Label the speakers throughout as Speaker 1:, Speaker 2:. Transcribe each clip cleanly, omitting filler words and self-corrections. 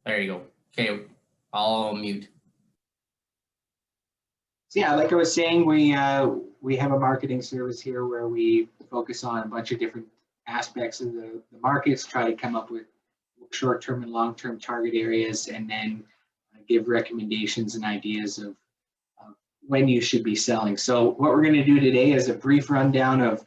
Speaker 1: There you go. Okay, I'll mute.
Speaker 2: So yeah, like I was saying, we have a marketing service here where we focus on a bunch of different aspects of the markets, try to come up with short-term and long-term target areas, and then give recommendations and ideas of when you should be selling. So what we're going to do today is a brief rundown of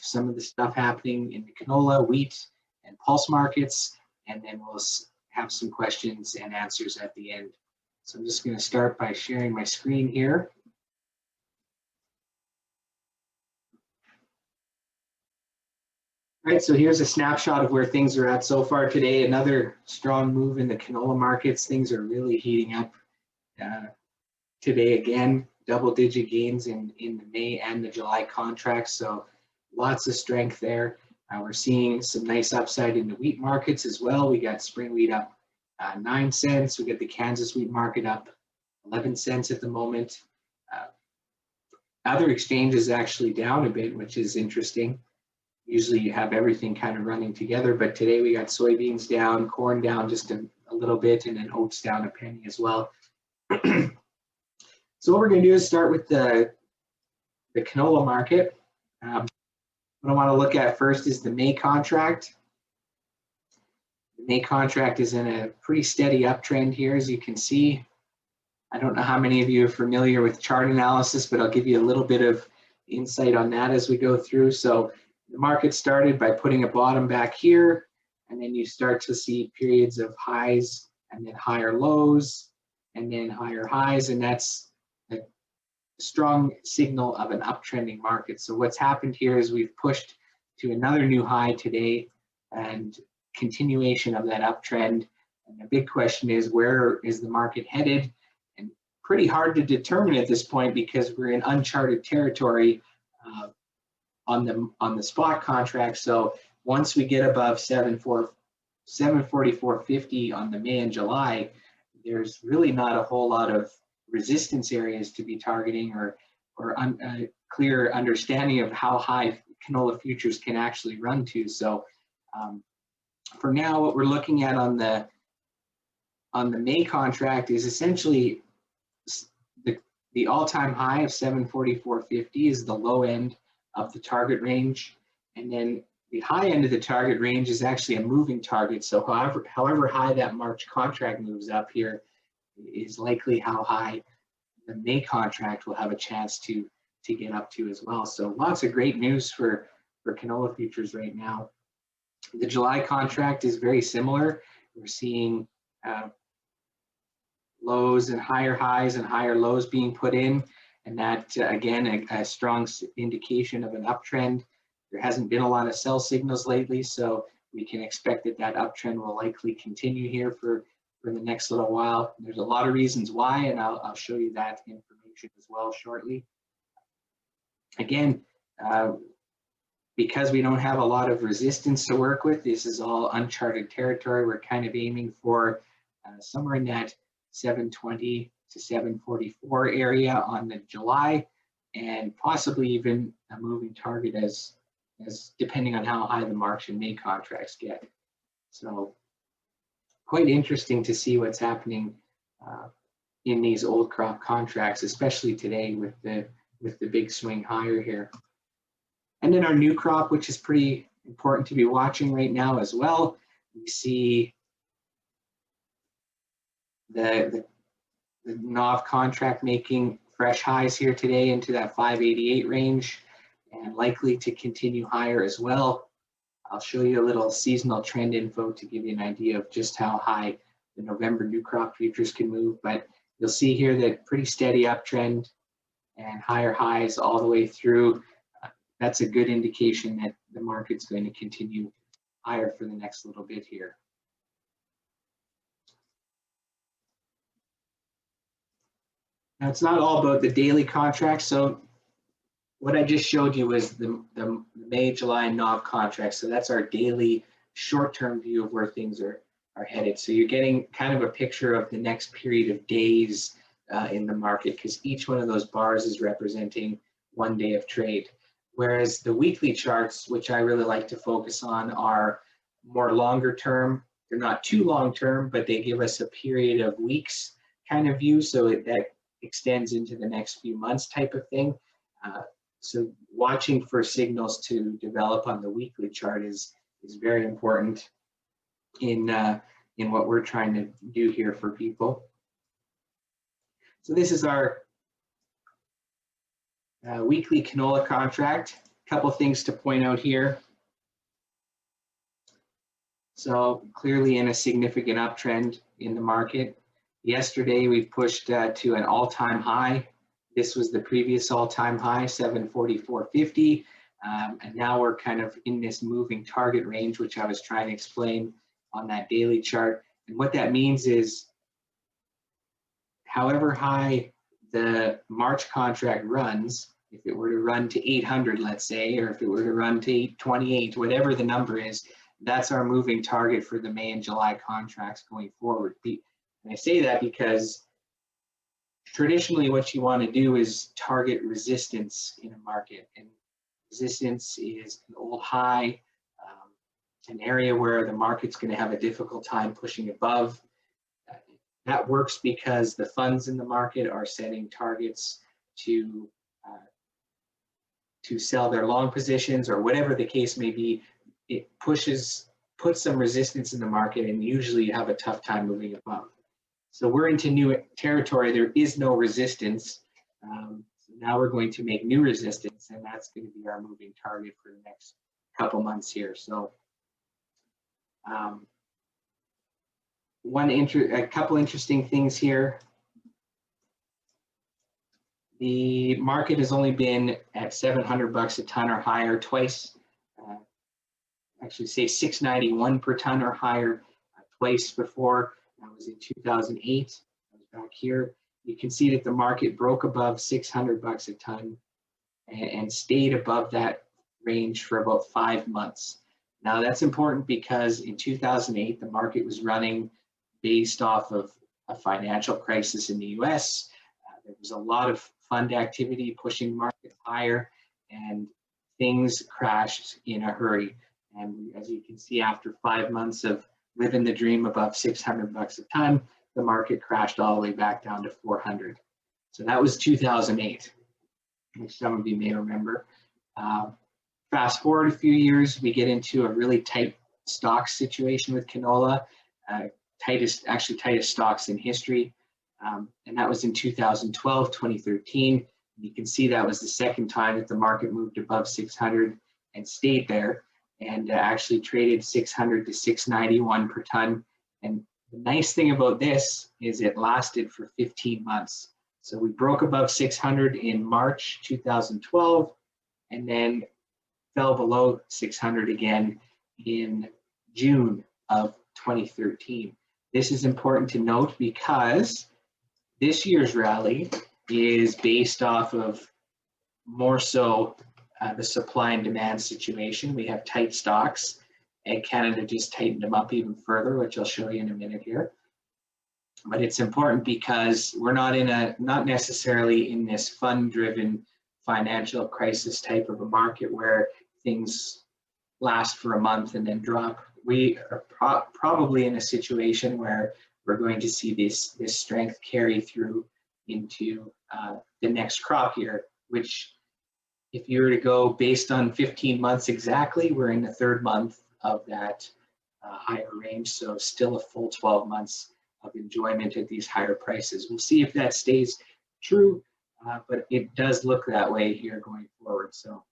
Speaker 2: some of the stuff happening in the canola, wheat, and pulse markets, and then we'll have some questions and answers at the end. So I'm just going to start by sharing my screen here. All right, so here's a snapshot of where things are at so far today. Another strong move in the canola markets. Things are really heating up today again. Double-digit gains in the May and the July contracts, so lots of strength there. We're seeing some nice upside in the wheat markets as well. We got spring wheat up 9 cents. We got the Kansas wheat market up 11 cents at the moment. Other exchanges actually down a bit, which is interesting. Usually you have everything kind of running together, but today we got soybeans down, corn down just a little bit, and then oats down a penny as well. So what we're going to do is start with the canola market. What I want to look at first is the May contract. The May contract is in a pretty steady uptrend here, as you can see. I don't know how many of you are familiar with chart analysis, but I'll give you a little bit of insight on that as we go through. So the market started by putting a bottom back here, and then you start to see periods of highs and then higher lows and then higher highs, and that's a strong signal of an uptrending market. So what's happened here is we've pushed to another new high today and continuation of that uptrend. And the big question is, where is the market headed? And pretty hard to determine at this point because we're in uncharted territory on the spot contract. So once we get above 744.50 on the May and July, there's really not a whole lot of resistance areas to be targeting or clear understanding of how high canola futures can actually run to. So for now, what we're looking at on the May contract is essentially the all-time high of 744.50 is the low end of the target range, and then the high end of the target range is actually a moving target. So however high that March contract moves up here is likely how high the May contract will have a chance to get up to as well. So lots of great news for canola futures right now. The July contract is very similar. We're seeing lows and higher highs and higher lows being put in, and that again a strong indication of an uptrend. There hasn't been a lot of sell signals lately, so we can expect that uptrend will likely continue here for the next little while. There's a lot of reasons why, and I'll show you that information as well shortly. Again, because we don't have a lot of resistance to work with, this is all uncharted territory. We're kind of aiming for somewhere in that 720 to 744 area on the July, and possibly even a moving target as depending on how high the March and May contracts get. So quite interesting to see what's happening in these old crop contracts, especially today with the big swing higher here. And then our new crop, which is pretty important to be watching right now as well. We see the NOV contract making fresh highs here today into that 588 range and likely to continue higher as well. I'll show you a little seasonal trend info to give you an idea of just how high the November new crop futures can move, but you'll see here that pretty steady uptrend and higher highs all the way through. That's a good indication that the market's going to continue higher for the next little bit here. Now, it's not all about the daily contracts. So what I just showed you was the May, July, and NOV contracts. So that's our daily short-term view of where things are headed. So you're getting kind of a picture of the next period of days in the market, because each one of those bars is representing 1 day of trade. Whereas the weekly charts, which I really like to focus on, are more longer term. they're not too long-term, but they give us a period of weeks kind of view, so that extends into the next few months type of thing. So watching for signals to develop on the weekly chart is very important in what we're trying to do here for people. So this is our weekly canola contract. A couple things to point out here. So clearly in a significant uptrend in the market. Yesterday we pushed to an all-time high. This was the previous all-time high, 744.50. And now we're kind of in this moving target range, which I was trying to explain on that daily chart. And what that means is, however high the March contract runs, if it were to run to 800, let's say, or if it were to run to 828, whatever the number is, that's our moving target for the May and July contracts going forward. And I say that because traditionally what you want to do is target resistance in a market. And resistance is an old high, an area where the market's going to have a difficult time pushing above. That works because the funds in the market are setting targets to sell their long positions, or whatever the case may be. It puts some resistance in the market, and usually you have a tough time moving above. So we're into new territory. There is no resistance. So now we're going to make new resistance, and that's going to be our moving target for the next couple months here. So a couple interesting things here. The market has only been at $700 a ton or higher twice. Actually, say 691 per ton or higher twice before. That was in 2008. I was back here. You can see that the market broke above $600 a ton and stayed above that range for about 5 months. Now that's important because in 2008, the market was running based off of a financial crisis in the US. There was a lot of fund activity pushing market higher, and things crashed in a hurry. And as you can see, after 5 months of living the dream above $600 a ton, the market crashed all the way back down to 400. So that was 2008, which some of you may remember. Fast forward a few years, we get into a really tight stock situation with canola, tightest stocks in history. And that was in 2012, 2013. You can see that was the second time that the market moved above 600 and stayed there, and actually traded 600 to 691 per ton. And the nice thing about this is it lasted for 15 months. So we broke above 600 in March 2012, and then fell below 600 again in June of 2013. This is important to note because this year's rally is based off of more so the supply and demand situation. We have tight stocks, and Canada just tightened them up even further, which I'll show you in a minute here. But it's important because we're not necessarily in this fund-driven financial crisis type of a market where things last for a month and then drop. We are probably in a situation where we're going to see this strength carry through into the next crop year, which, if you were to go based on 15 months exactly, we're in the 3rd month of that higher range. So still a full 12 months of enjoyment at these higher prices. We'll see if that stays true, but it does look that way here going forward. So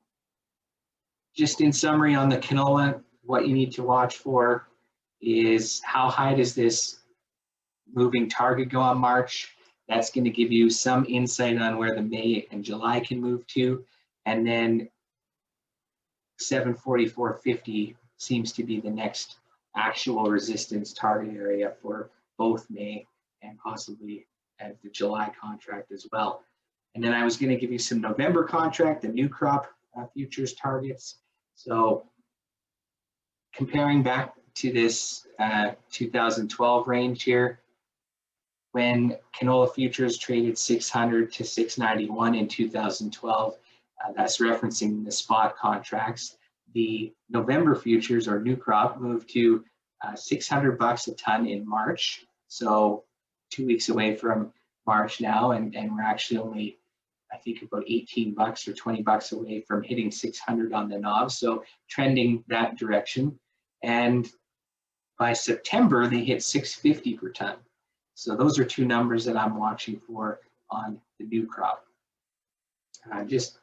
Speaker 2: just in summary on the canola, what you need to watch for is how high does this moving target go on March. That's going to give you some insight on where the May and July can move to. And then 744.50 seems to be the next actual resistance target area for both May and possibly at the July contract as well. And then I was going to give you some November contract, the new crop futures targets. So comparing back to this 2012 range here, when canola futures traded 600 to 691 in 2012, that's referencing the spot contracts. The November futures or new crop moved to $600 a ton in March. So 2 weeks away from March now, and we're actually only, I think, about $18 or $20 away from hitting 600 on the knob. So trending that direction. And by September, they hit 650 per ton. So those are two numbers that I'm watching for on the new crop. Just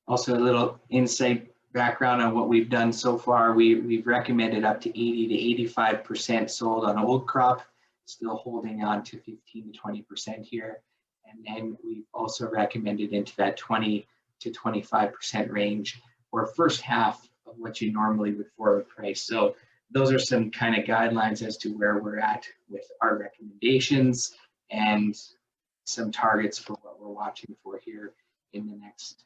Speaker 2: also a little insight background on what we've done so far. We've recommended up to 80 to 85% sold on old crop, still holding on to 15 to 20% here. And then we've also recommended into that 20 to 25% range or first half of what you normally would forward price. So those are some kind of guidelines as to where we're at with our recommendations and some targets for what we're watching for here in the next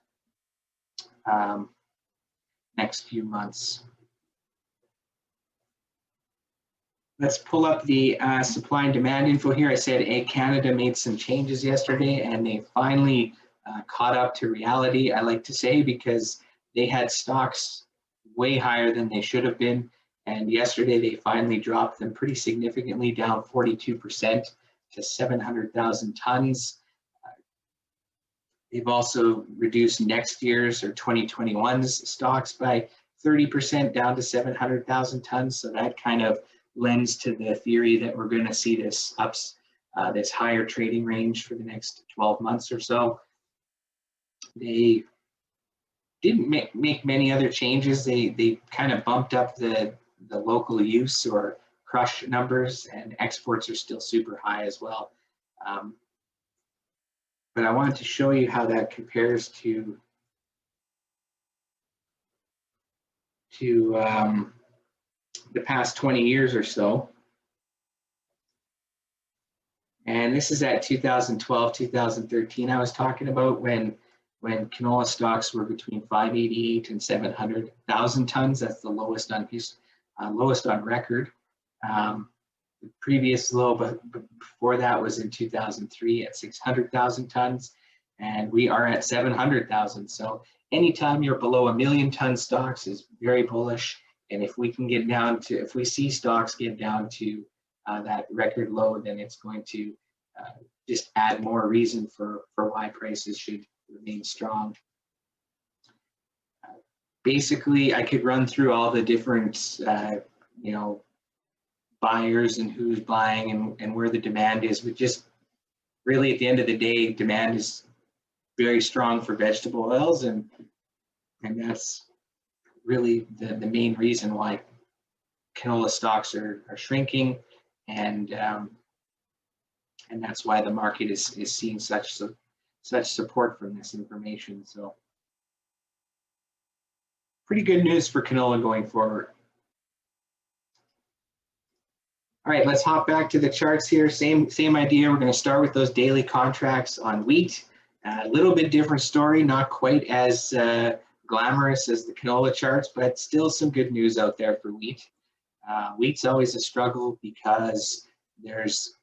Speaker 2: few months. Let's pull up the supply and demand info here. I said Ag Canada made some changes yesterday, and they finally caught up to reality, I like to say, because they had stocks way higher than they should have been. And yesterday they finally dropped them pretty significantly, down 42% to 700,000 tons. They've also reduced next year's or 2021's stocks by 30% down to 700,000 tons. So that kind of lends to the theory that we're going to see this this higher trading range for the next 12 months or so. They didn't make many other changes. They kind of bumped up the local use or crush numbers, and exports are still super high as well. But I wanted to show you how that compares to the past 20 years or so. And this is at 2012, 2013 I was talking about, when canola stocks were between 588 and 700,000 tons. That's the lowest on record. The previous low, but before that, was in 2003 at 600,000 tons, and we are at 700,000. So anytime you're below 1 million ton stocks is very bullish. And if we can get down to, if we see stocks get down to that record low, then it's going to just add more reason for why prices should remain strong. Basically, I could run through all the different, buyers and who's buying and where the demand is, but just really at the end of the day, demand is very strong for vegetable oils, and that's really the main reason why canola stocks are shrinking, and that's why the market is seeing such support from this information. So pretty good news for canola going forward. All right, let's hop back to the charts here. Same idea. We're going to start with those daily contracts on wheat. A little bit different story, not quite as glamorous as the canola charts, but still some good news out there for wheat. Wheat's always a struggle because there's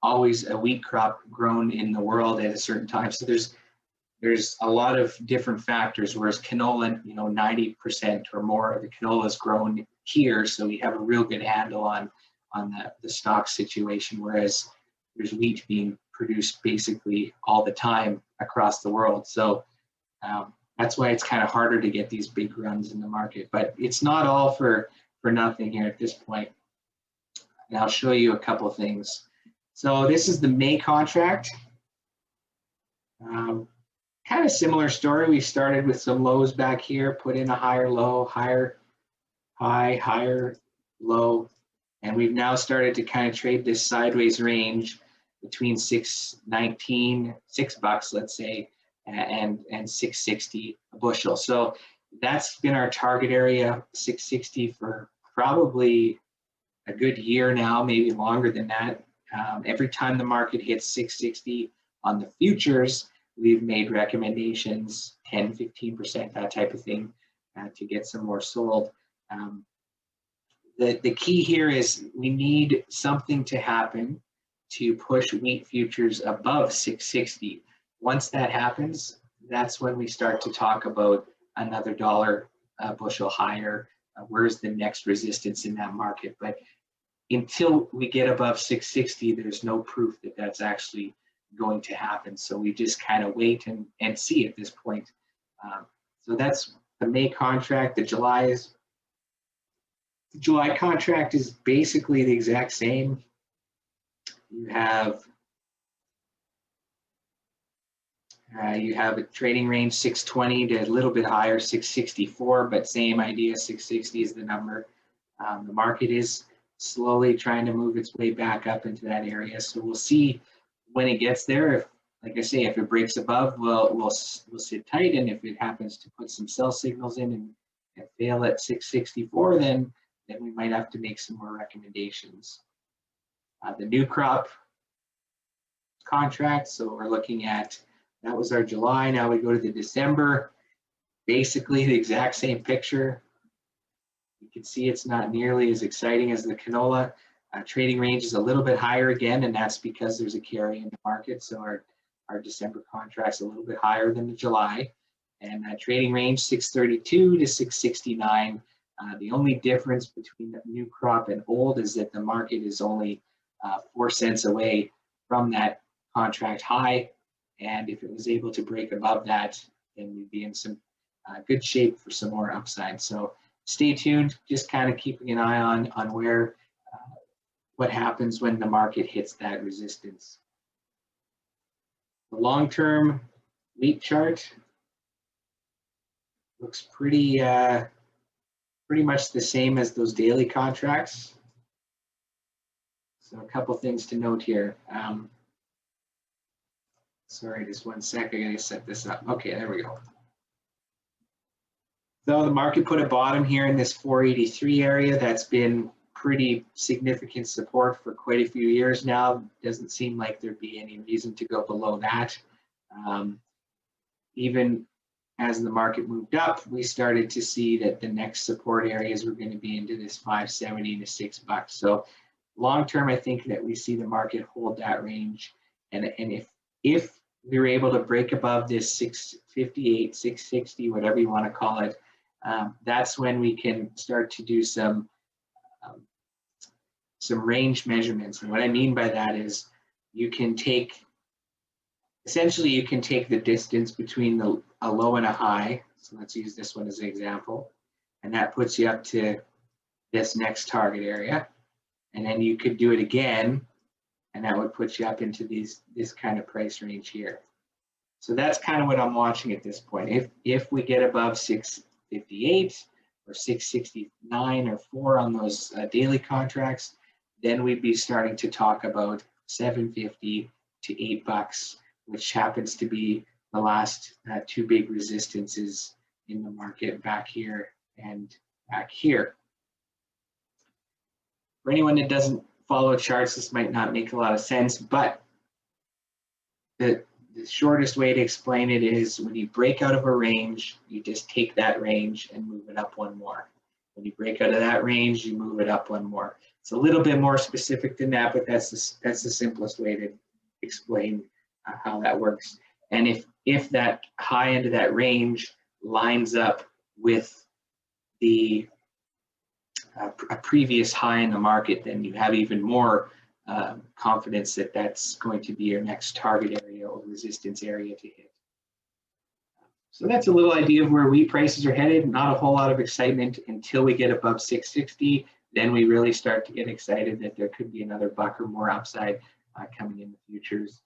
Speaker 2: always a wheat crop grown in the world at a certain time. So there's a lot of different factors, whereas canola, 90% or more of the canola is grown here, so we have a real good handle on the stock situation, whereas there's wheat being produced basically all the time across the world. So that's why it's kind of harder to get these big runs in the market. But it's not all for nothing here at this point. And I'll show you a couple of things. So this is the May contract. Kind of similar story. We started with some lows back here, put in a higher low, higher high, higher low, and we've now started to kind of trade this sideways range between $6.19, $6, let's say, and $6.60 a bushel. So that's been our target area, $6.60, for probably a good year now, maybe longer than that. Every time the market hits $6.60 on the futures, we've made recommendations, 10, 15%, that type of thing, to get some more sold. The key here is we need something to happen to push wheat futures above $6.60. Once that happens, that's when we start to talk about another dollar bushel higher. Where's the next resistance in that market? But until we get above 660, there's no proof that that's actually going to happen. So we just kind of wait and see at this point. So that's the May contract. The July contract is basically the exact same. You have a trading range 620 to a little bit higher, 664, but same idea, 660 is the number. The market is slowly trying to move its way back up into that area. So we'll see when it gets there. If, like I say, if it breaks above, we'll sit tight, and if it happens to put some sell signals in and fail at 664, then we might have to make some more recommendations. The new crop contract, so we're looking at, that was our July, now we go to the December, basically the exact same picture. You can see it's not nearly as exciting as the canola. Trading range is a little bit higher again, and that's because there's a carry in the market, so our December contract's a little bit higher than the July. And trading range 632 to 669. The only difference between the new crop and old is that the market is only 4 cents away from that contract high, and if it was able to break above that, then we'd be in some good shape for some more upside. So stay tuned, just kind of keeping an eye on where what happens when the market hits that resistance. The long-term wheat chart looks pretty much the same as those daily contracts. So a couple things to note here. Sorry, just 1 sec, I gotta set this up. Okay, there we go. So the market put a bottom here in this 483 area. That's been pretty significant support for quite a few years now. Doesn't seem like there'd be any reason to go below that. Even as the market moved up, we started to see that the next support areas were going to be into this 570 to $6. So long term, I think that we see the market hold that range. And if we were able to break above this 658, 660, whatever you want to call it, that's when we can start to do some range measurements. And what I mean by that is you can take, essentially you can take the distance between a low and a high. So let's use this one as an example. And that puts you up to this next target area. And then you could do it again, and that would put you up into this kind of price range here. So that's kind of what I'm watching at this point. If we get above 658 or 669 or 4 on those daily contracts, then we'd be starting to talk about 750 to $8, which happens to be the last 2 big resistances in the market, back here and back here. For anyone that doesn't follow charts, this might not make a lot of sense, but the shortest way to explain it is when you break out of a range, you just take that range and move it up 1 more. When you break out of that range, you move it up 1 more. It's a little bit more specific than that, but that's the simplest way to explain how that works. And if that high end of that range lines up with a previous high in the market, then you have even more confidence that that's going to be your next target area or resistance area to hit. So that's a little idea of where wheat prices are headed. Not a whole lot of excitement until we get above 660. Then we really start to get excited that there could be another $1 or more upside coming in the futures.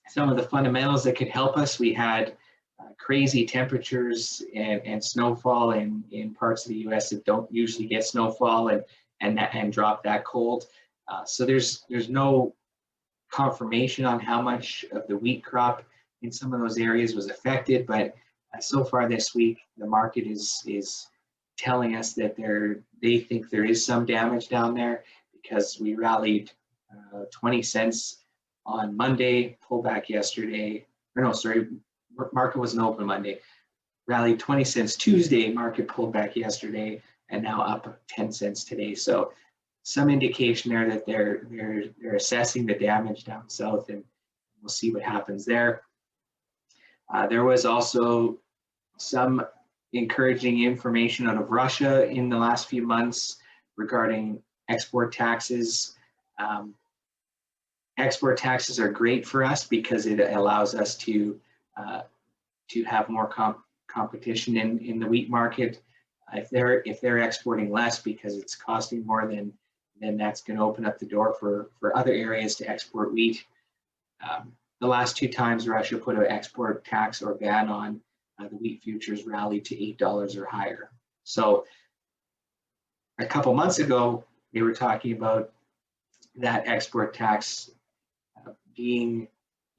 Speaker 2: Some of the fundamentals that could help us, we had crazy temperatures and snowfall in parts of the U.S. that don't usually get snowfall and drop that cold. So there's no confirmation on how much of the wheat crop in some of those areas was affected, but so far this week the market is telling us that they think there is some damage down there, because we rallied 20 cents on Monday, pullback yesterday, or no, sorry, market wasn't open Monday. Rallied 20 cents Tuesday, market pulled back yesterday, and now up 10 cents today. So some indication there that they're assessing the damage down south, and we'll see what happens there. There was also some encouraging information out of Russia in the last few months regarding export taxes. Export taxes are great for us because it allows us to have more competition in the wheat market. If they're exporting less because it's costing more, then that's going to open up the door for other areas to export wheat. The last 2 times Russia put an export tax or ban on, the wheat futures rallied to $8 or higher. So a couple months ago, they were talking about that export tax being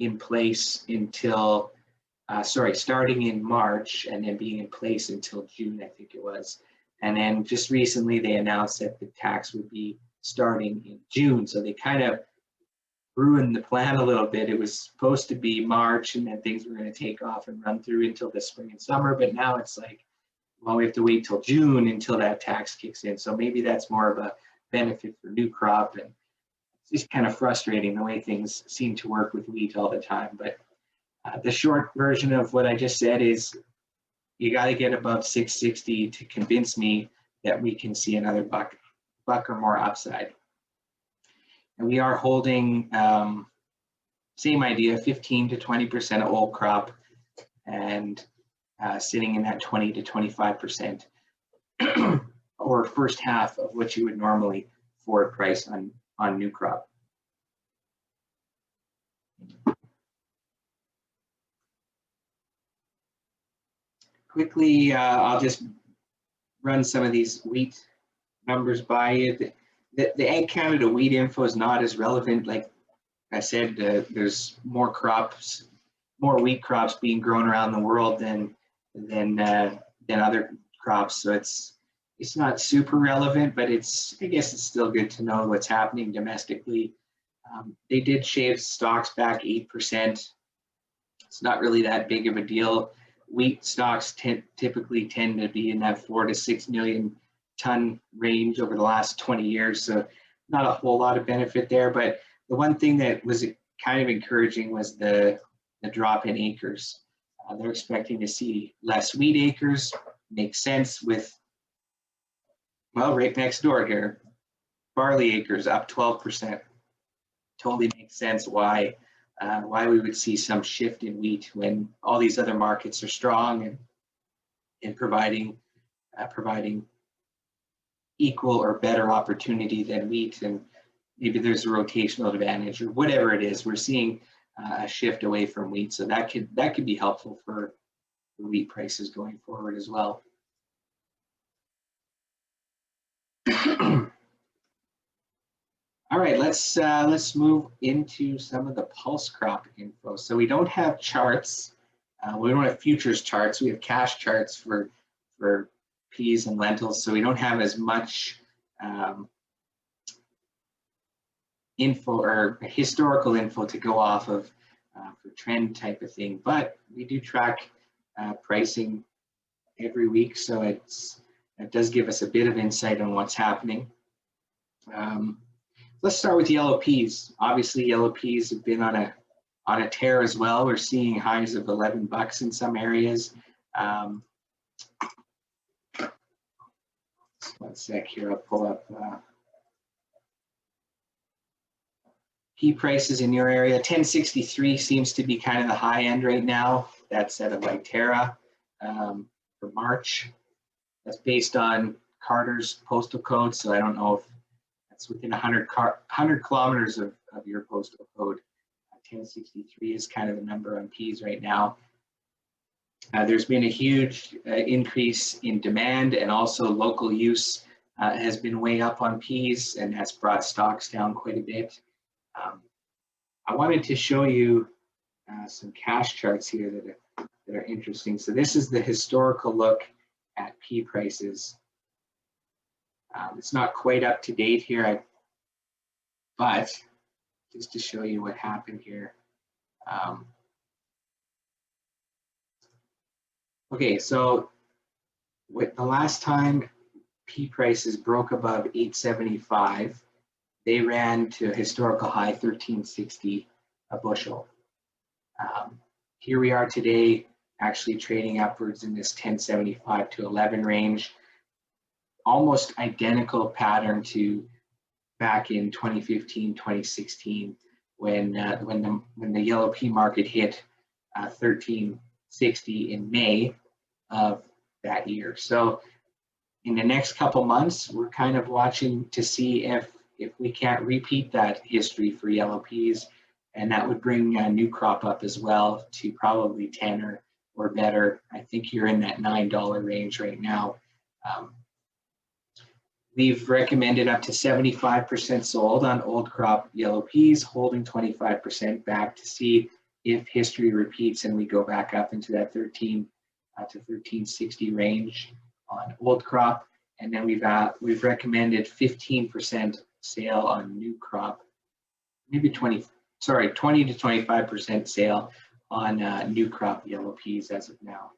Speaker 2: in place until, starting in March and then being in place until June, I think it was. And then just recently they announced that the tax would be starting in June. So they kind of ruined the plan a little bit. It was supposed to be March and then things were going to take off and run through until the spring and summer. But now it's like, well, we have to wait till June until that tax kicks in. So maybe that's more of a benefit for new crop. And it's just kind of frustrating the way things seem to work with wheat all the time. But the short version of what I just said is you got to get above 660 to convince me that we can see another buck or more upside. And we are holding, same idea, 15 to 20% of old crop and sitting in that 20 to 25% or first half of what you would normally forward price on new crop. Quickly, I'll just run some of these wheat numbers by you. The Ag Canada wheat info is not as relevant. Like I said, there's more wheat crops being grown around the world than other crops. So it's not super relevant, but I guess it's still good to know what's happening domestically. They did shave stocks back 8%. It's not really that big of a deal. Wheat stocks typically tend to be in that 4 to 6 million ton range over the last 20 years. So not a whole lot of benefit there. But the one thing that was kind of encouraging was the drop in acres. They're expecting to see less wheat acres. Makes sense with, well, right next door here, barley acres up 12%. Totally makes sense why we would see some shift in wheat when all these other markets are strong and providing equal or better opportunity than wheat, and maybe there's a rotational advantage or whatever it is. We're seeing a shift away from wheat, so that could be helpful for wheat prices going forward as well. All right, let's move into some of the pulse crop info. So we don't have charts. We don't have futures charts. We have cash charts for peas and lentils. So we don't have as much info or historical info to go off of for trend type of thing. But we do track pricing every week, so it does give us a bit of insight on what's happening. Let's start with yellow peas. Obviously, yellow peas have been on a tear as well. We're seeing highs of $11 in some areas. One sec here, I'll pull up pea prices in your area. 1063 seems to be kind of the high end right now. That's at a Viterra for March. That's based on Carter's postal code, so I don't know if that's within 100 kilometers of your postal code. 1063 is kind of the number on peas right now. There's been a huge increase in demand, and also local use has been way up on peas, and that's brought stocks down quite a bit. I wanted to show you some cash charts here that are interesting. So this is the historical look at pea prices. It's not quite up to date here, but just to show you what happened here. Okay, so with the last time pea prices broke above 875, they ran to a historical high 1360 a bushel. Here we are today, actually trading upwards in this 1075 to 11 range. Almost identical pattern to back in 2015, 2016, when the yellow pea market hit 1360 in May of that year. So in the next couple months, we're kind of watching to see if we can't repeat that history for yellow peas, and that would bring a new crop up as well to probably 10 or better. I think you're in that $9 range right now. We've recommended up to 75% sold on old crop yellow peas, holding 25% back to see if history repeats and we go back up into that 13 to 1360 range on old crop. And then we've recommended 15% sale on new crop, maybe 20 to 25% sale on new crop yellow peas as of now.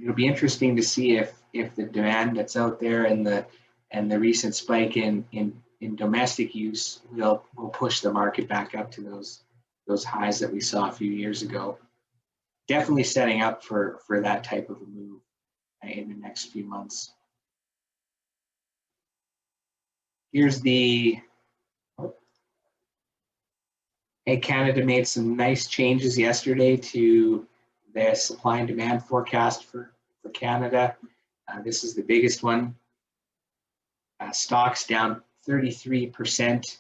Speaker 2: It'll be interesting to see if the demand that's out there and the recent spike in domestic use will push the market back up to those highs that we saw a few years ago. Definitely setting up for that type of a move in the next few months. Here's Ag Canada made some nice changes yesterday to the supply and demand forecast for Canada. This is the biggest one. Stocks down 33%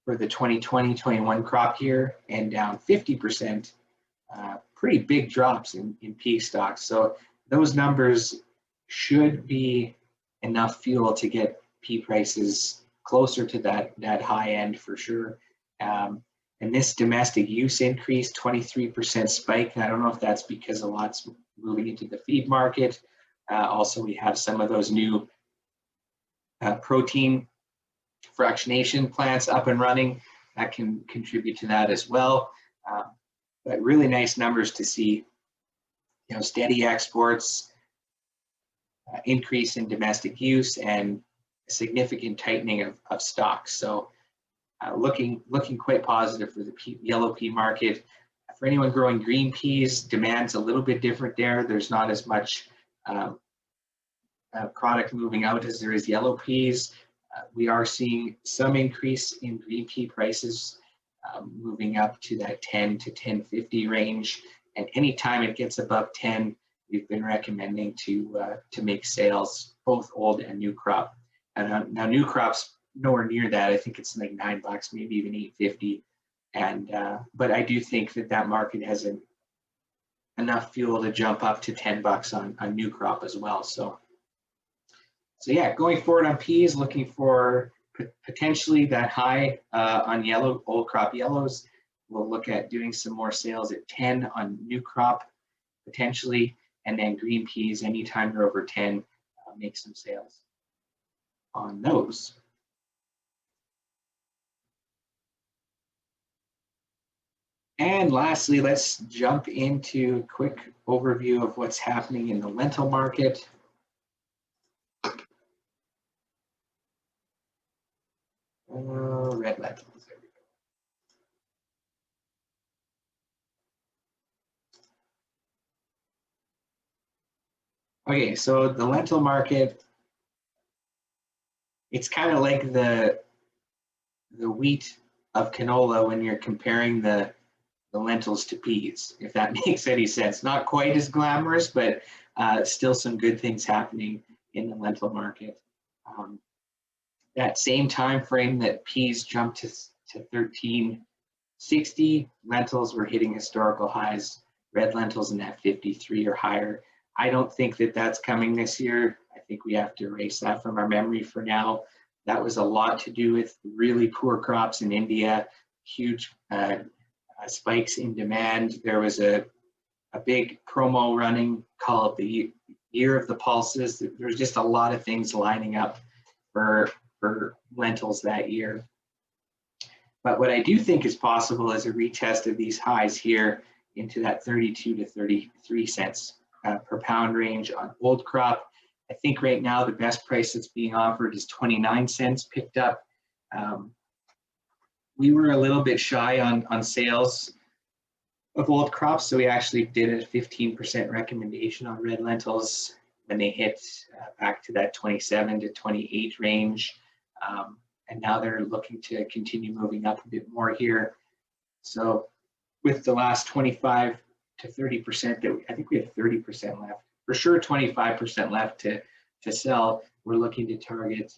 Speaker 2: for the 2020-21 crop year, and down 50%. Pretty big drops in pea stocks. So those numbers should be enough fuel to get pea prices closer to that high end for sure. And this domestic use increase, 23% spike. I don't know if that's because a lot's moving into the feed market. Also, we have some of those new protein fractionation plants up and running. That can contribute to that as well. But really nice numbers to see, steady exports, increase in domestic use, and a significant tightening of stocks. So looking quite positive for the yellow pea market. For anyone growing green peas, demand's a little bit different there. There's not as much product moving out as there is yellow peas. We are seeing some increase in green pea prices, moving up to that 10 to 10.50 range. And anytime it gets above 10, we've been recommending to make sales, both old and new crop. And now new crop's nowhere near that. I think it's like $9, maybe even $8.50. And but I do think that market has enough fuel to jump up to $10 on new crop as well. So yeah, going forward on peas, looking for potentially that high on old crop yellows. We'll look at doing some more sales at 10 on new crop potentially, and then green peas anytime they're over 10, make some sales on those. And lastly, let's jump into a quick overview of what's happening in the lentil market. Red lentils, there we go. Okay, so the lentil market, it's kind of like the wheat of canola when you're comparing the lentils to peas, if that makes any sense. Not quite as glamorous, but still some good things happening in the lentil market. That same time frame that peas jumped to 1360, lentils were hitting historical highs. Red lentils in that 53 or higher. I don't think that's coming this year. I think we have to erase that from our memory for now. That was a lot to do with really poor crops in India, huge spikes in demand. There was a big promo running called the Year of the Pulses. There's just a lot of things lining up for lentils that year. But what I do think is possible is a retest of these highs here into that 32 to 33 cents per pound range on old crop. I think right now the best price that's being offered is 29 cents picked up. We were a little bit shy on sales of old crops. So we actually did a 15% recommendation on red lentils when they hit back to that 27 to 28 range. And now they're looking to continue moving up a bit more here. So with the last 25 to 30% that I think we have 30% left, for sure 25% left to sell, we're looking to target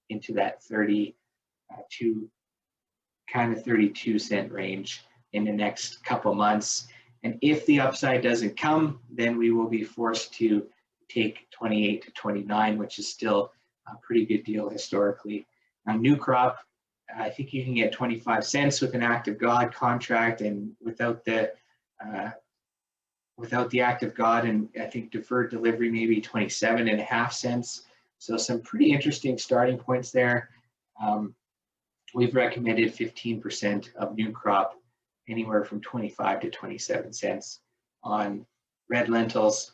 Speaker 2: into that 32 cent range in the next couple months. And if the upside doesn't come, then we will be forced to take 28 to 29, which is still a pretty good deal historically. Now, new crop, I think you can get 25 cents with an act of God contract, and without the act of God, and I think deferred delivery, maybe 27.5 cents. So some pretty interesting starting points there. We've recommended 15% of new crop, anywhere from 25 to 27 cents on red lentils.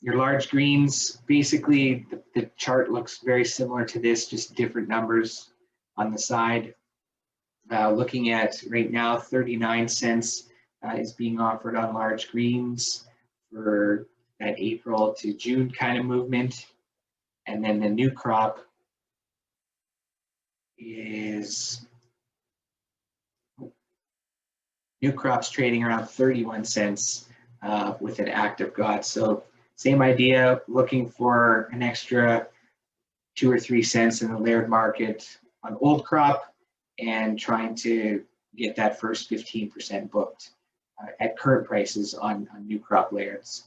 Speaker 2: Your large greens, basically the chart looks very similar to this, just different numbers on the side. Looking at right now, 39 cents is being offered on large greens for that April to June kind of movement. And then the new crop is, new crop's trading around 31 cents with an act of God. So same idea, looking for an extra 2 or 3 cents in the layered market on old crop and trying to get that first 15% booked at current prices on new crop layers.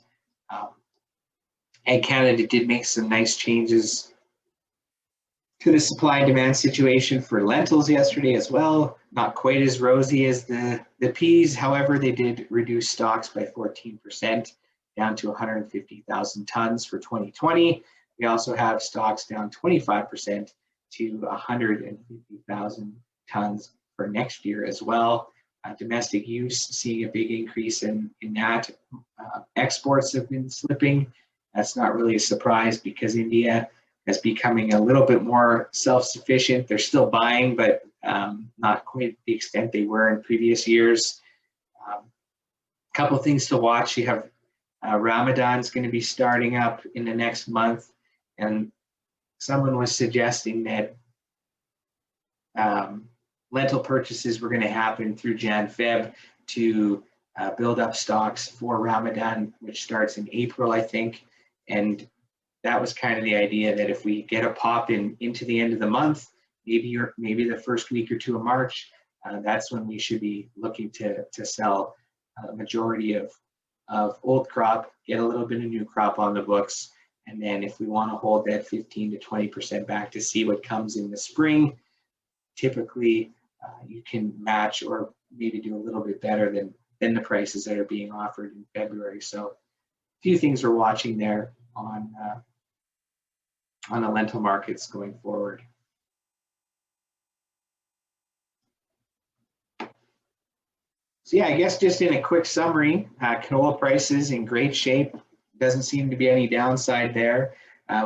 Speaker 2: Ag Canada did make some nice changes to the supply and demand situation for lentils yesterday as well. Not quite as rosy as the peas. However, they did reduce stocks by 14%, down to 150,000 tons for 2020. We also have stocks down 25% to 150,000 tons for next year as well. Domestic use seeing a big increase in that. Exports have been slipping. That's not really a surprise because India is becoming a little bit more self-sufficient. They're still buying, but not quite the extent they were in previous years. Couple things to watch. You have Ramadan's going to be starting up in the next month, and someone was suggesting that lentil purchases were going to happen through Jan-Feb to build up stocks for Ramadan, which starts in April, I think. And that was kind of the idea that if we get a pop into the end of the month, maybe the first week or two of March, that's when we should be looking to sell a majority of old crop, get a little bit of new crop on the books, and then if we want to hold that 15 to 20% back to see what comes in the spring, typically you can match or maybe do a little bit better than the prices that are being offered in February. So a few things we're watching there on the lentil markets going forward. So yeah, I guess just in a quick summary, canola prices in great shape. Doesn't seem to be any downside there.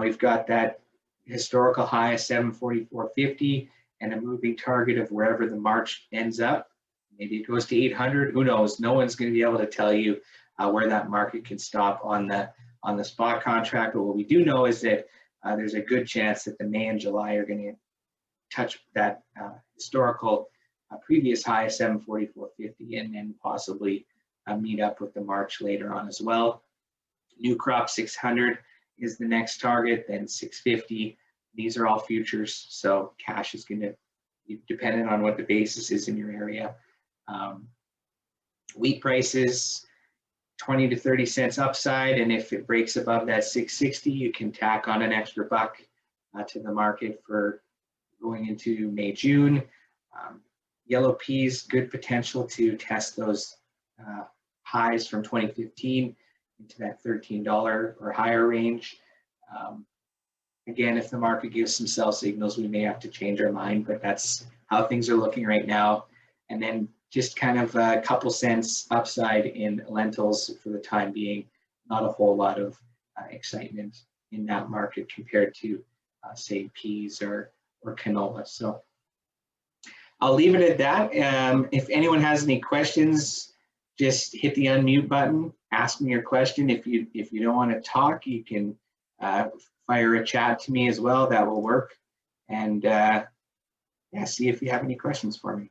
Speaker 2: We've got that historical high of 744.50 and a moving target of wherever the March ends up. Maybe it goes to 800. Who knows? No one's going to be able to tell you where that market can stop on the spot contract. But what we do know is that there's a good chance that the May and July are going to touch that historical previous high of 744.50 and then possibly meet up with the March later on as well. New crop 600 is the next target, then 650. These are all futures, so cash is going to be dependent on what the basis is in your area. Wheat prices 20 to 30 cents upside, and if it breaks above that 660, you can tack on an extra buck to the market for going into May, June. Yellow peas, good potential to test those highs from 2015 into that $13 or higher range. Again, if the market gives some sell signals, we may have to change our mind, but that's how things are looking right now. And then just kind of a couple cents upside in lentils for the time being. Not a whole lot of excitement in that market compared to, say, peas or canola. So I'll leave it at that. If anyone has any questions, just hit the unmute button, ask me your question. If you don't want to talk, you can fire a chat to me as well. That will work. And yeah, see if you have any questions for me.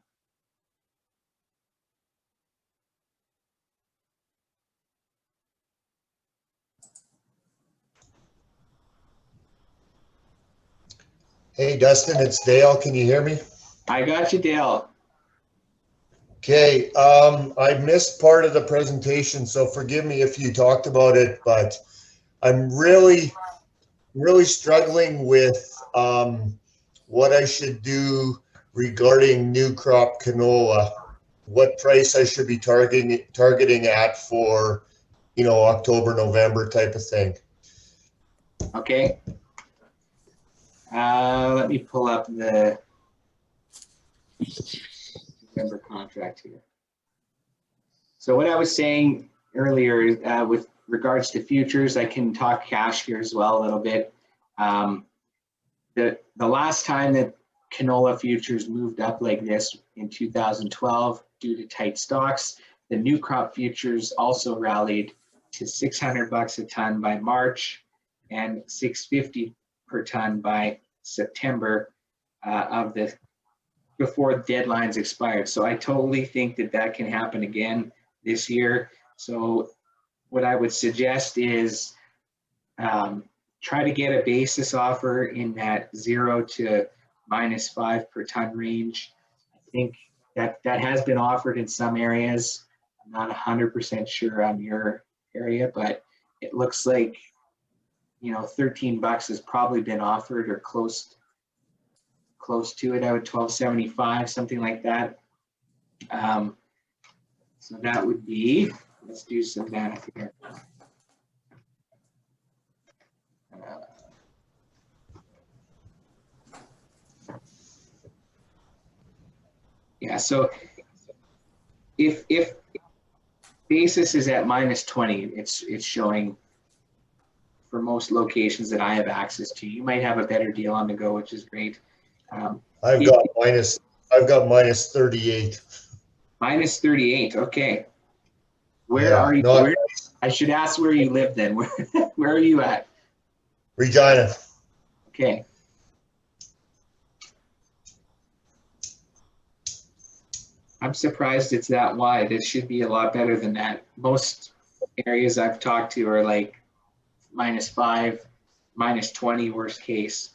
Speaker 3: Hey, Dustin, it's Dale. Can you hear me?
Speaker 2: I got you, Dale.
Speaker 3: Okay, I missed part of the presentation, so forgive me if you talked about it, but I'm really struggling with what I should do regarding new crop canola, what price I should be targeting at for, October, November type of thing.
Speaker 2: Okay. Let me pull up the November contract here. So what I was saying earlier with regards to futures, I can talk cash here as well a little bit. The last time that canola futures moved up like this in 2012 due to tight stocks, the new crop futures also rallied to $600 a ton by March and $650 per ton by September before deadlines expired. So I totally think that can happen again this year. So what I would suggest is try to get a basis offer in that 0 to -5 per ton range. I think that has been offered in some areas. I'm not 100% sure on your area, but it looks like, $13 has probably been offered or close to it. I would $12.75, something like that. So that would be, let's do some math here. Yeah, so if basis is at -20, it's showing for most locations that I have access to. You might have a better deal on the go, which is great.
Speaker 3: I've got -38.
Speaker 2: -38, okay. Where are you? I should ask where you live then. Where are you at?
Speaker 3: Regina.
Speaker 2: Okay. I'm surprised it's that wide. It should be a lot better than that. Most areas I've talked to are like -5, -20, worst case.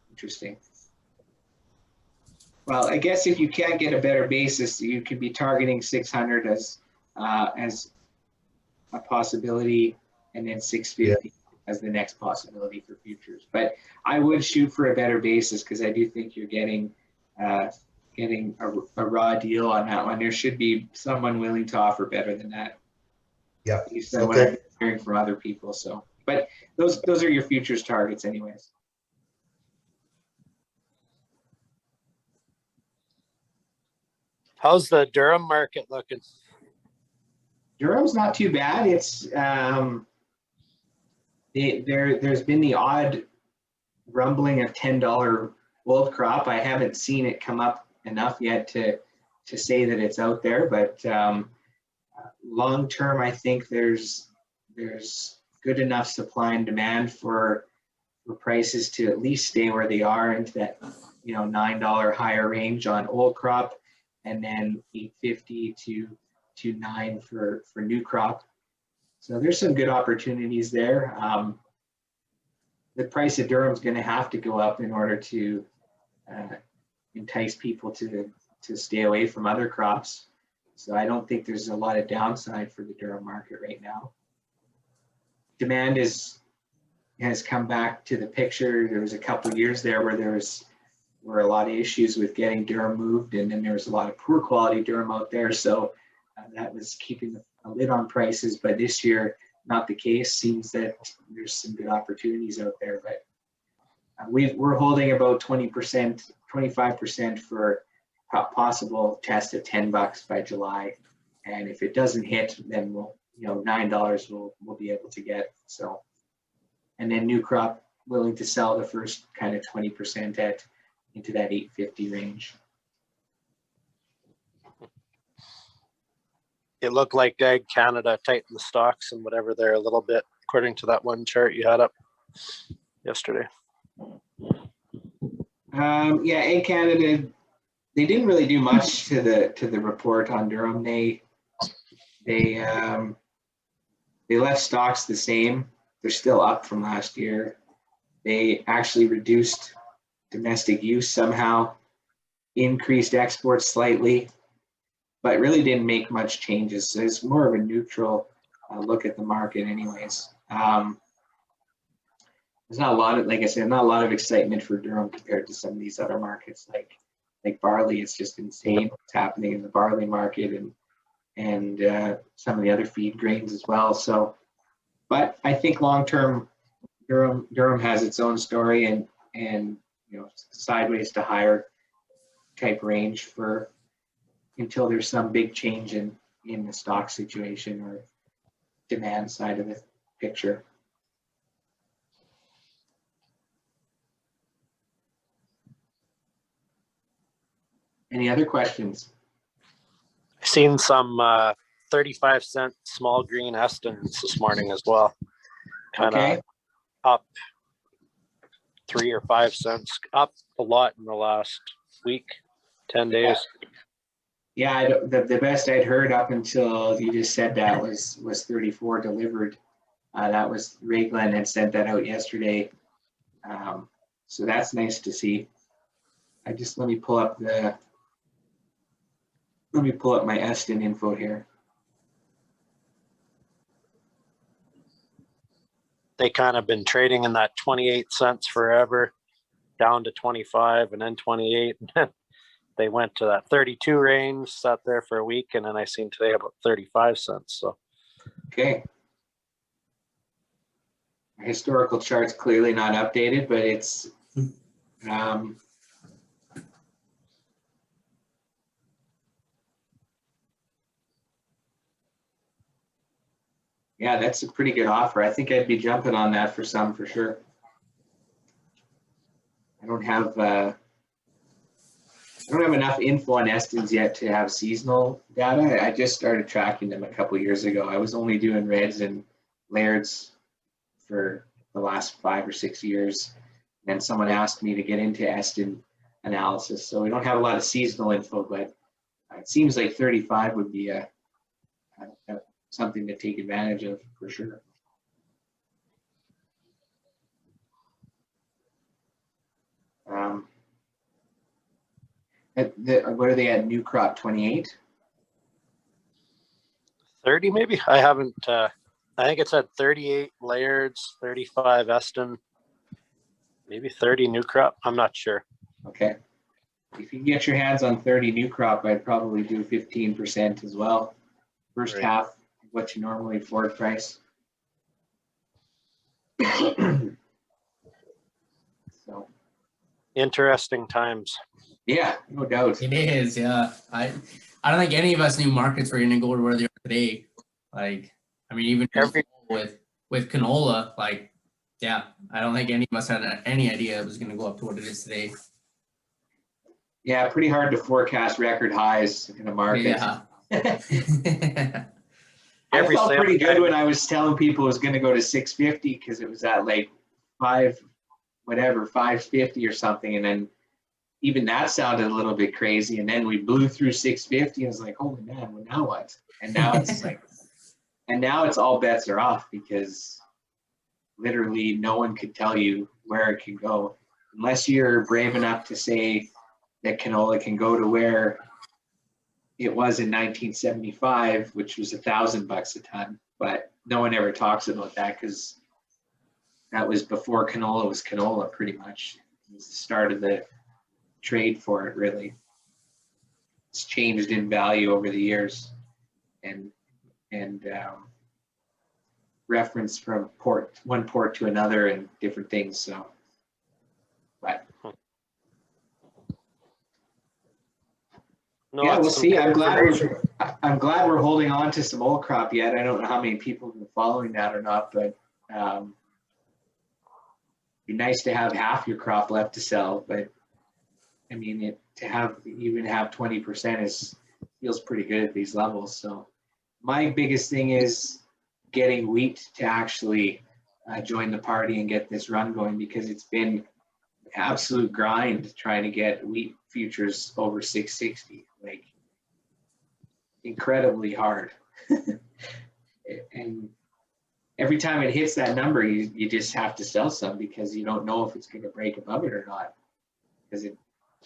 Speaker 2: Interesting. Well, I guess if you can't get a better basis, you could be targeting 600 as a possibility, and then 650 as the next possibility for futures. But I would shoot for a better basis because I do think you're getting a raw deal on that one. There should be someone willing to offer better than that.
Speaker 3: Yeah.
Speaker 2: So what I'm hearing from other people. So, but those are your futures targets, anyways.
Speaker 4: How's the Durham market looking?
Speaker 2: Durham's not too bad. It's there's been the odd rumbling of $10 old crop. I haven't seen it come up enough yet to say that it's out there, but long term, I think there's good enough supply and demand for prices to at least stay where they are into that $9 higher range on old crop, and then $8.50 to $9 for new crop. So there's some good opportunities there. The price of Durham is going to have to go up in order to entice people to stay away from other crops. So I don't think there's a lot of downside for the Durham market right now. Demand has come back to the picture. There was a couple of years there where there were a lot of issues with getting Durham moved, and then there was a lot of poor quality Durham out there. So that was keeping a lid on prices. But this year, not the case. Seems that there's some good opportunities out there. But we're holding about 20%, 25% for possible test at $10 by July. And if it doesn't hit, then we'll, $9 we'll be able to get. So, and then new crop willing to sell the first kind of 20% at into that 850 range.
Speaker 4: It looked like Ag Canada tightened the stocks and whatever there a little bit, according to that one chart you had up yesterday.
Speaker 2: Yeah, Ag Canada, they didn't really do much to the report on Durham. They left stocks the same. They're still up from last year. They actually reduced domestic use somehow, increased exports slightly, but really didn't make much changes. So it's more of a neutral look at the market anyways. There's not a lot of, like I said, not a lot of excitement for Durham compared to some of these other markets like barley. It's just insane what's happening in the barley market and some of the other feed grains as well. So, but I think long term, Durham has its own story and sideways to higher type range for until there's some big change in the stock situation or demand side of the picture. Any other questions?
Speaker 4: I've seen some 35-cent small green Estons this morning as well. Kind of
Speaker 2: Okay.
Speaker 4: up 3 or 5 cents, up a lot in the last week, 10 days.
Speaker 2: Yeah, the best I'd heard up until you just said that was 34 delivered. That was Raglan had sent that out yesterday. So that's nice to see. Let me pull up my Eston info here.
Speaker 4: They kind of been trading in that 28 cents forever, down to 25 and then 28. And then they went to that 32 range, sat there for a week, and then I seen today about 35 cents. So
Speaker 2: Okay. Our historical chart's clearly not updated, but it's yeah, that's a pretty good offer. I think I'd be jumping on that for sure. I don't have enough info on Estons yet to have seasonal data. I just started tracking them a couple years ago. I was only doing Reds and Lairds for the last 5 or 6 years. And then someone asked me to get into Eston analysis. So we don't have a lot of seasonal info, but it seems like 35 would be something to take advantage of for sure. What are they at? New crop 28?
Speaker 4: 30 maybe. I haven't. I think it's at 38 Lairds, 35 Eston, maybe 30 new crop. I'm not sure.
Speaker 2: Okay. If you can get your hands on 30 new crop, I'd probably do 15% as well. First
Speaker 4: Right.
Speaker 2: half, what you normally forward price. So,
Speaker 4: Interesting times.
Speaker 2: yeah, no doubt.
Speaker 1: It is, yeah. I don't think any of us knew markets were going to go to where they are today. Like, I mean, even with canola, like, yeah, I don't think any of us had any idea it was going to go up to what it is today.
Speaker 2: Yeah, pretty hard to forecast record highs in the market.
Speaker 1: Yeah.
Speaker 2: I felt pretty good when I was telling people it was going to go to 650 because it was at like 550 or something. And then even that sounded a little bit crazy. And then we blew through 650 and it was like, holy man, well, now what? And now it's like, and now it's all bets are off because literally no one could tell you where it can go unless you're brave enough to say that canola can go to where it was in 1975, which was $1,000 a ton. But no one ever talks about that because that was before canola was canola, pretty much. It was the start of the trade for it, really. It's changed in value over the years, and reference from one port to another and different things. So, but.
Speaker 4: No,
Speaker 2: Yeah, we'll see. I'm glad
Speaker 4: information.
Speaker 2: we're holding on to some old crop yet. I don't know how many people have been following that or not, but be nice to have half your crop left to sell, but I mean, to have 20% feels pretty good at these levels. So my biggest thing is getting wheat to actually join the party and get this run going, because it's been an absolute grind trying to get wheat futures over 660, like incredibly hard. And every time it hits that number, you just have to sell some, because you don't know if it's going to break above it or not, because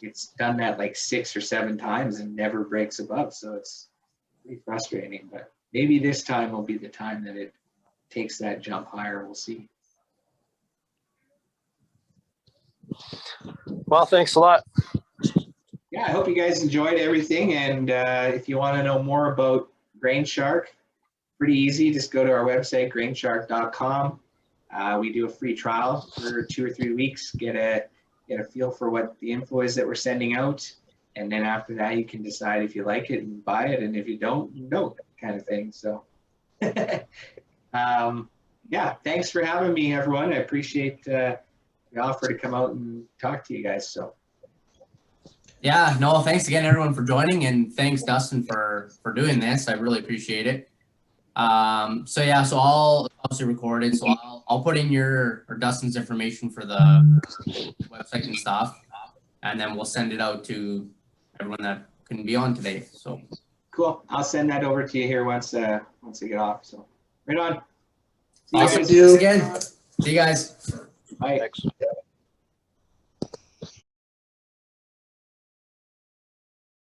Speaker 2: it's done that like 6 or 7 times and never breaks above. So it's pretty frustrating, but maybe this time will be the time that it takes that jump higher. We'll see.
Speaker 4: Well, thanks a lot.
Speaker 2: Yeah, I hope you guys enjoyed everything. And if you want to know more about GrainShark, pretty easy. Just go to our website, grainshark.com. We do a free trial for 2 or 3 weeks, get a feel for what the info is that we're sending out. And then after that, you can decide if you like it and buy it. And if you don't, you don't, kind of thing. So yeah, thanks for having me, everyone. I appreciate the offer to come out and talk to you guys. So
Speaker 1: Yeah, no, thanks again, everyone, for joining, and thanks, Dustin, for doing this. I really appreciate it. So yeah, so I'll obviously record it. So I'll put in your or Dustin's information for the website and stuff, and then we'll send it out to everyone that couldn't be on today. So
Speaker 2: cool. I'll send that over to you here once I get off. So right on. See you
Speaker 1: awesome.
Speaker 2: guys.
Speaker 1: Thanks again. See you guys.
Speaker 2: Bye.
Speaker 4: Thanks.